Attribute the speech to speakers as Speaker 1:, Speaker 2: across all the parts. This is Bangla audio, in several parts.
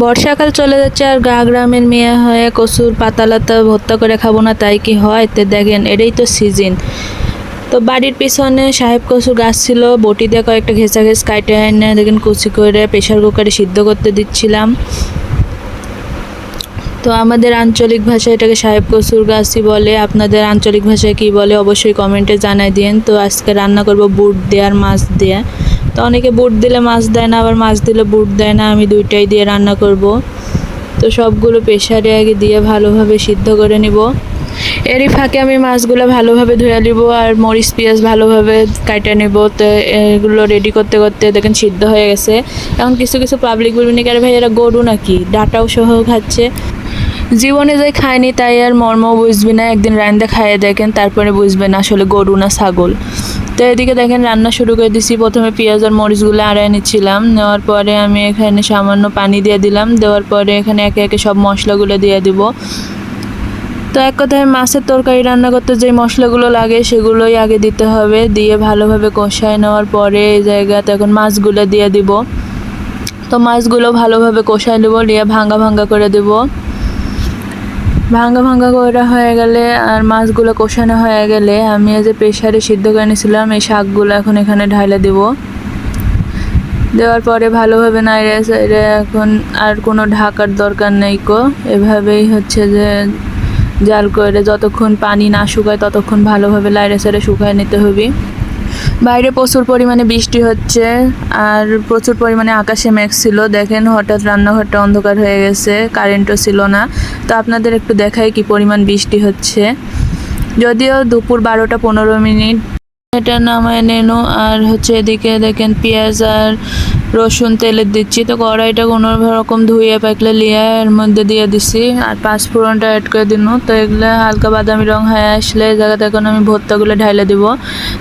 Speaker 1: বর্ষাকাল চলে যাচ্ছে আর গ্রামের মেয়ে হয়ে কচুর পাতা লতা ভর্তা করে খাবো না তাই কি হয়? তো দেখেন এটাই তো সিজন। তো বাড়ির পিছনে সাহেব কচুর গাছ ছিল, বটি দিয়ে কয়েকটা ঘেঁচা ঘেঁচ কাটে এনে দেখেন কুচি করে প্রেশার কুকারে সিদ্ধ করতে দিচ্ছিলাম। তো আমাদের আঞ্চলিক ভাষায় এটাকে সাহেব কচুর গাছই বলে, আপনাদের আঞ্চলিক ভাষায় কী বলে অবশ্যই কমেন্টে জানাই দিন। তো আজকে রান্না করব বুট দিয়ে আর মাছ দিয়ে। তো অনেকে বুট দিলে মাছ দেয় না, আবার মাছ দিলে বুট দেয় না, আমি দুইটাই দিয়ে রান্না করব। তো সবগুলো প্রেশারে আগে দিয়ে ভালোভাবে সিদ্ধ করে নিব। এরই ফাঁকে আমি মাছগুলো ভালোভাবে ধুয়ে নিব আর মরিচ পেঁয়াজ ভালোভাবে কাটে নেব। তো এগুলো রেডি করতে করতে দেখেন সিদ্ধ হয়ে গেছে। এখন কিছু কিছু পাবলিক বলবেন কি আরে ভাই এরা গরু নাকি, ডাটাও সহ খাচ্ছে। জীবনে যাই খায়নি তাই আর মর্ম বুঝবি না, একদিন রান্না খাইয়ে দেখেন তারপরে বুঝবেন আসলে গরু না ছাগল। তো এদিকে দেখেন রান্না শুরু করে দিছি। প্রথমে পেঁয়াজ আর মরিচগুলো আড়াই নিচ্ছিলাম, নেওয়ার পরে আমি এখানে সামান্য পানি দিয়ে দিলাম, দেওয়ার পরে এখানে একে একে সব মশলাগুলো দিয়ে দিব। তো এক কথায় মাছের তরকারি রান্না করতে যে মশলাগুলো লাগে সেগুলোই আগে দিতে হবে, দিয়ে ভালোভাবে কষায় নেওয়ার পরে এই জায়গাতে এখন মাছগুলো দিয়ে দিব। তো মাছগুলো ভালোভাবে কষায় নেব, দিয়ে ভাঙ্গা ভাঙ্গা করে দেব। ভাঙ্গা ভাঙ্গা করা হয়ে গেলে আর মাছগুলো কষানো হয়ে গেলে আমি এই যে প্রেশারে সিদ্ধ করে নিয়েছিলাম এই শাকগুলো এখন এখানে ঢালে দেব। দেওয়ার পরে ভালোভাবে নাড়ে চাড়ে এখন আর কোনো ঢাকার দরকার নেই কো, এভাবেই হচ্ছে যে জাল করে যতক্ষণ পানি না শুকায় ততক্ষণ ভালোভাবে লাইড়ে চাড়ে শুকায় নিতে হবে। বাইরে প্রচুর পরিমাণে বৃষ্টি হচ্ছে আর প্রচুর পরিমাণে আকাশে মেঘ ছিল। দেখেন হঠাৎ রান্নাঘরটা অন্ধকার হয়ে গেছে, কারেন্টও ছিল না। তো আপনাদের একটু দেখাই কি পরিমাণ বৃষ্টি হচ্ছে। যদিও দুপুর 12টা 15 মিনিট। এটা নামায় নেনো আর হচ্ছে এদিকে দেখেন পেঁয়াজ আর রসুন তেলে দিচ্ছি। তো কড়াইটা কোনো রকম ধুয়ে পাকলে লিয়ে এর মধ্যে দিয়ে দিছি আর পাঁচফোড়নটা অ্যাড করে দিন। তো এগুলো হালকা বাদামি রং হয়ে আসলে এই জায়গাতে এখন আমি ভর্তাগুলো ঢাইলে দিব,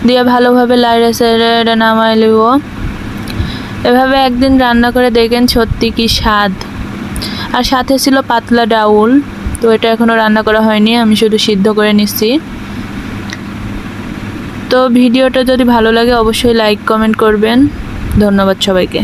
Speaker 1: দিয়ে ভালোভাবে লাইড়ে সাইড়ে এটা নামাই নেব। এভাবে একদিন রান্না করে দেখেন সত্যি কি স্বাদ। আর সাথে ছিল পাতলা ডাউল, তো এটা এখনও রান্না করা হয়নি, আমি শুধু সিদ্ধ করে নিচ্ছি। তো ভিডিওটা যদি ভালো লাগে অবশ্যই লাইক কমেন্ট করবেন। ধন্যবাদ সবাইকে।